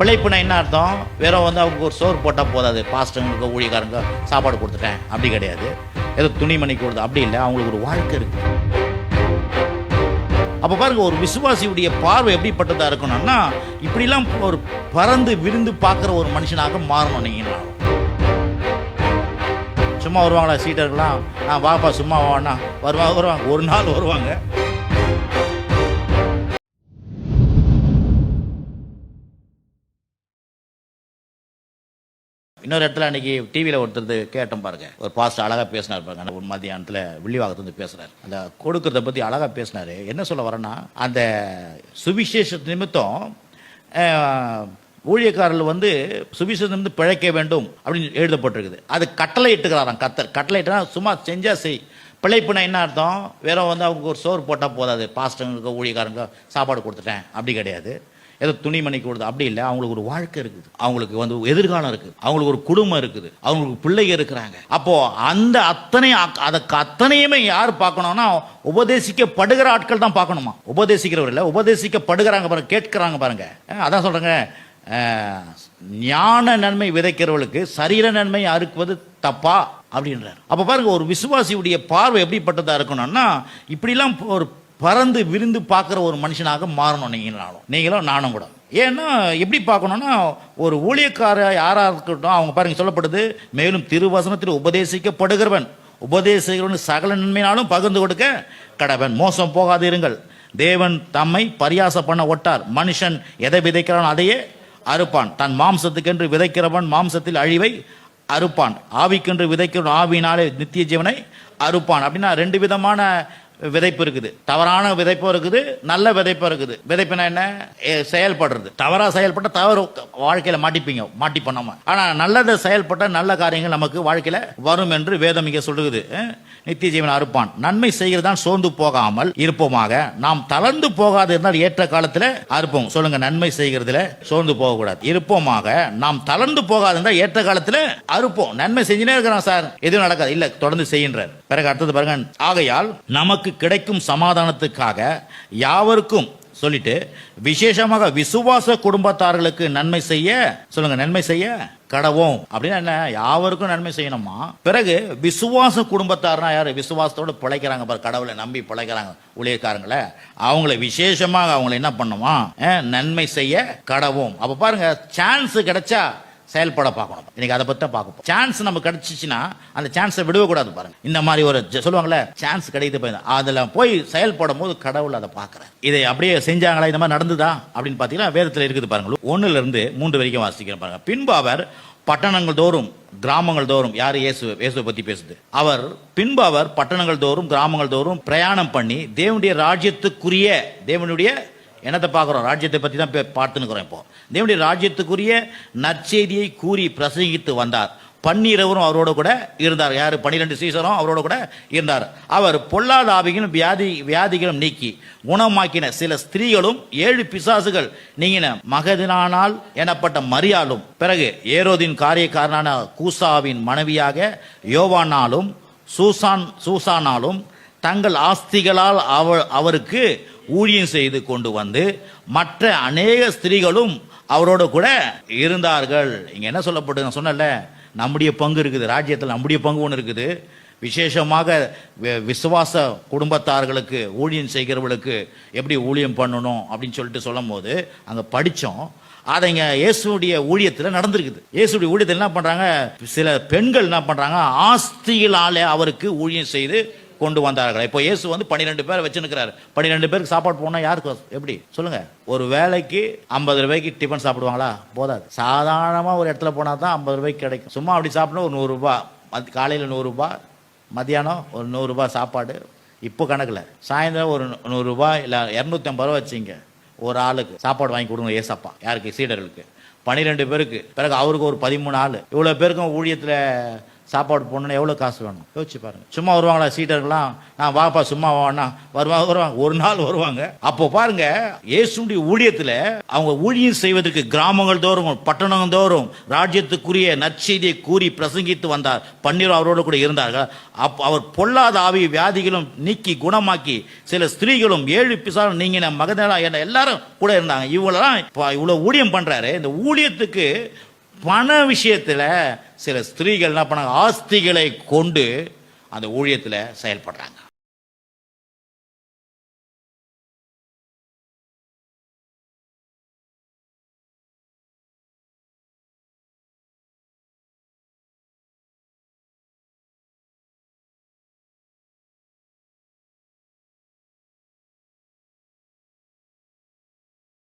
பிழைப்புனா என்ன அர்த்தம்? வெறும் அவங்க ஒரு சோறு போட்டால் போதாது, பாஸ்டங்களுக்கு ஊழியக்காரங்க சாப்பாடு கொடுத்துட்டேன் அப்படி கிடையாது. ஏதோ துணிமணி கொடுத்து அப்படி இல்லை, அவங்களுக்கு ஒரு வாழ்க்கை இருக்கு. அப்போ பாருங்க, ஒரு விசுவாசியுடைய பார்வை எப்படிப்பட்டதாக இருக்கணும்னா, இப்படிலாம் ஒரு பறந்து விருந்து பார்க்குற ஒரு மனுஷனாக மாறணும். நீங்கள் சும்மா வருவாங்களா சீட்டர்கள்லாம்? வாப்பா சும்மா வாண்ணா, வருவாங்க ஒரு நாள் வருவாங்க. இன்னொரு இடத்துல அன்றைக்கி டிவியில் ஒருத்தர் கேட்டோம் பாருங்க, ஒரு பாஸ்டர் அழகாக பேசினார் பாருங்க. ஒரு மத்தியானத்தில் வில்லிவாக்கத்துலேருந்து பேசுகிறார். அந்த கொடுக்கறத பற்றி அழகாக பேசினார். என்ன சொல்ல வரேன்னா, அந்த சுவிசேஷ நிமித்தம் ஊழியக்காரர்கள் சுவிசேஷம் பிழைக்க வேண்டும் அப்படின்னு எழுதப்பட்டிருக்குது. அது கட்டளை இட்டுக்கிறாராம் கத்தர். கட்டளை இட்டுனா சும்மா செஞ்சா செய். பிழைப்புனா என்ன அர்த்தம்? வெறும் அவங்க ஒரு சோறு போட்டால் போதாது, பாஸ்டங்களுக்கு ஊழியக்காரங்க சாப்பாடு கொடுத்துட்டேன் அப்படி கிடையாது. ஏதோ துணிமணி கொடுத்து அப்படி இல்லை, அவங்களுக்கு ஒரு வாழ்க்கை இருக்குது, அவங்களுக்கு எதிர்காலம் இருக்குது, அவங்களுக்கு ஒரு குடும்பம் இருக்குது, அவங்களுக்கு பிள்ளைங்க இருக்கிறாங்க. அப்போ அந்த அத்தனையுமே யார் பார்க்கணும்னா, உபதேசிக்கப்படுகிற ஆட்கள் தான் பார்க்கணுமா. உபதேசிக்கிறவர் இல்லை, உபதேசிக்கப்படுகிறாங்க பாருங்க, கேட்கிறாங்க பாருங்க. அதான் சொல்றேங்க, ஞான நன்மை விதைக்கிறவர்களுக்கு சரீர நன்மை அறுக்குவது தப்பா அப்படின்றார். அப்ப பாருங்க, ஒரு விசுவாசியுடைய பார்வை எப்படிப்பட்டதா இருக்கணும்னா, இப்படிலாம் ஒரு பறந்து விருந்து பார்க்குற ஒரு மனுஷனாக மாறணும். நீங்களும் நானும் கூட. ஏன்னா எப்படி பார்க்கணும்னா, ஒரு ஊழியக்கார யாராக இருக்கட்டும், அவங்க பாருங்க சொல்லப்படுது, மேலும் திருவசனத்தில் உபதேசிக்கிறவன் சகல நன்மையினாலும் பகிர்ந்து கொடுக்க கடவன். மோசம் போகாதிருங்கள், தேவன் தம்மை பரியாசம் பண்ண ஒட்டார். மனுஷன் எதை விதைக்கிறான் அதையே அறுப்பான். தன் மாம்சத்துக்கென்று விதைக்கிறவன் மாம்சத்தில் அழிவை அறுப்பான், ஆவிக்கென்று விதைக்கிறவன் ஆவியினாலே நித்திய ஜீவனை அறுப்பான். அப்படின்னா ரெண்டு விதமான விதைப்பு இருக்குது. தவறான விதைப்பும் இருக்குது, நல்ல விதைப்பும் இருக்குது. விதைப்புனா என்ன? செயல்படுறது. தவறா செயல்பட்ட தவறு வாழ்க்கையில மாட்டிப்போம் நம்ம. ஆனா நல்லதை செயல்பட்ட நல்ல காரியங்கள் நமக்கு வாழ்க்கையில வரும் என்று வேதம் இங்க சொல்லுது. நித்திய ஜீவன் அறுப்பான். நன்மை செய்கிறதான் சோர்ந்து போகாமல் இருப்போமாக, நாம் தளர்ந்து போகாது இருந்தால் ஏற்ற காலத்துல அறுப்போம். சொல்லுங்க, நன்மை செய்கிறதுல சோர்ந்து போக கூடாது. இருப்போமாக, நாம் தளர்ந்து போகாது இருந்தால் ஏற்ற காலத்துல அறுப்போம். நன்மை செஞ்சுனே இருக்கிறோம் சார், எதுவும் நடக்காது இல்ல, தொடர்ந்து செய்கின்றார். பிறகு அடுத்தது பாருங்க, ஆகையால் நமக்கு கிடைக்கும் சமாதானத்துக்காக யாவருக்கும் சொல்லிட்டு, விசேஷமாக விசுவாச குடும்பத்தார்களுக்கு நன்மை செய்ய, சொல்லுங்க, நன்மை செய்ய கடவோம். அப்படின்னா என்ன? யாவருக்கும் நன்மை செய்யணுமா. பிறகு விசுவாச குடும்பத்தார்னா யாரு? விசுவாசத்தோடு பிழைக்கிறாங்க பாரு, கடவுளை நம்பி பிழைக்கிறாங்க ஊழியக்காரங்களை, அவங்களை விசேஷமாக அவங்களை என்ன பண்ணுமா, நன்மை செய்ய கடவோம். அப்ப பாருங்க, சான்ஸ் கிடைச்சா செயல்பட பார்க்கணும். இன்னைக்கு அதை பத்தி பார்ப்போம். சான்ஸ் நமக்கு கிடைச்சிச்சுன்னா அந்த சான்ஸை விடவே கூடாது. பாருங்க, இந்த மாதிரி ஒரு சொல்லுவாங்கல்ல, சான்ஸ் கிடைக்குது, அதுல போய் செயல்படும் போது கடவுள் அதை பார்க்கிறார். இதை அப்படியே செஞ்சாங்களா, இந்த மாதிரி நடந்துதா அப்படின்னு பாத்தீங்கன்னா வேதத்தில் இருக்குது பாருங்க. 1-3 வரைக்கும் வாசிக்கிறேன் பாருங்க. பின்பு அவர் பட்டணங்கள் தோறும் கிராமங்கள் தோறும், யாரு? இயேசுவை பத்தி பேசுது. பின்பு அவர் பட்டணங்கள் தோறும் கிராமங்கள் தோறும் பிரயாணம் பண்ணி தேவனுடைய ராஜ்யத்துக்குரிய, தேவனுடைய என்னத்தை பார்க்குறோம்? ராஜ்யத்தை பற்றி தான் பார்த்துன்னு இப்போ. தேவனுடைய ராஜ்யத்துக்குரிய நற்செய்தியை கூறி பிரசங்கித்து வந்தார். 12 அவரோட கூட இருந்தார். யாரு? 12 சீசரும் அவரோட கூட இருந்தார். அவர் பொல்லாத ஆவிகளும் வியாதிகளும் நீக்கி குணமாக்கின சில ஸ்திரீகளும் 7 பிசாசுகள் நீங்கின மகதினானால் எனப்பட்ட மரியாளும், பிறகு ஏரோதின் காரியக்காரனான கூசாவின் மனைவியாக யோவானாலும் சூசானாலும் தங்கள் ஆஸ்திகளால் அவருக்கு ஊழியம் செய்து கொண்டு வந்து மற்ற அநேக ஸ்திரீகளும் அவரோட கூட இருந்தார்கள். இங்க என்ன சொல்லப்பட்டு நான் சொன்னல, நம்முடைய பங்கு இருக்குது ராஜ்யத்தில். நம்முடைய பங்கு ஒன்று இருக்குது. விசேஷமாக விசுவாச குடும்பத்தார்களுக்கு ஊழியம் செய்கிறவர்களுக்கு எப்படி ஊழியம் பண்ணணும் அப்படின்னு சொல்லிட்டு சொல்லும் போது அங்கே படித்தோம். அதை இங்கே இயேசுடைய ஊழியத்தில் நடந்திருக்குது. இயேசுடைய ஊழியத்தில் என்ன பண்ணுறாங்க, சில பெண்கள் என்ன பண்ணுறாங்க, ஆஸ்திகளாலே அவருக்கு ஊழியம் செய்து கொண்டு வந்தார்கள். இப்போ இயேசு 12 பேர் வச்சுருக்கிறார். 12 பேருக்கு சாப்பாடு போனால் யாருக்கு எப்படி சொல்லுங்க? ஒரு வேலைக்கு 50 ரூபாய்க்கு டிஃபன் சாப்பிடுவாங்களா? போதாது. சாதாரணமாக ஒரு இடத்துல போனால் தான் 50 ரூபாய்க்கு கிடைக்கும். சும்மா அப்படி சாப்பிடணும் ஒரு 100 ரூபாய், காலையில் 100 ரூபாய், மத்தியானம் ஒரு 100 ரூபாய் சாப்பாடு. இப்போ கணக்கில் சாயந்தரம் ஒரு 100 ரூபாய் இல்லை 250 ரூபா வச்சுங்க, ஒரு ஆளுக்கு சாப்பாடு வாங்கி கொடுங்க ஏசப்பா. யாருக்கு? சீடர்களுக்கு 12 பேருக்கு. பிறகு அவருக்கு ஒரு 13 ஆள். இவ்வளோ பேருக்கும் ஊழியத்தில் சாப்பாடு போடணும்னா எவ்வளோ காசு வேணும் யோசிச்சு பாருங்க. சும்மா வருவாங்களா சீடர்கள்லாம்? நான் வாப்பா சும்மா வானா வருவாங்க ஒரு நாள் வருவாங்க. அப்போ பாருங்க, இயேசுடைய ஊழியத்தில் அவங்க ஊழியம் செய்வதற்கு கிராமங்கள் தோறும் பட்டணங்கள் தோறும் ராஜ்யத்துக்குரிய நற்செய்தியை கூறி பிரசங்கித்து வந்தார். பன்னீர் அவரோடு கூட இருந்தார்கள். அவர் பொல்லாத ஆவி வியாதிகளும் நீக்கி குணமாக்கி சில ஸ்திரீகளும் 7 பிசாசும் நீங்கின மகதேலா என எல்லாரும் கூட இருந்தாங்க. இவ்வளவு ஊழியம் பண்றாரு. இந்த ஊழியத்துக்கு பண விஷயத்துல சில ஸ்திரீகள் என்ன பண்ணாங்க, ஆஸ்திகளை கொண்டு அந்த ஊழியத்தில் செயல்படுறாங்க.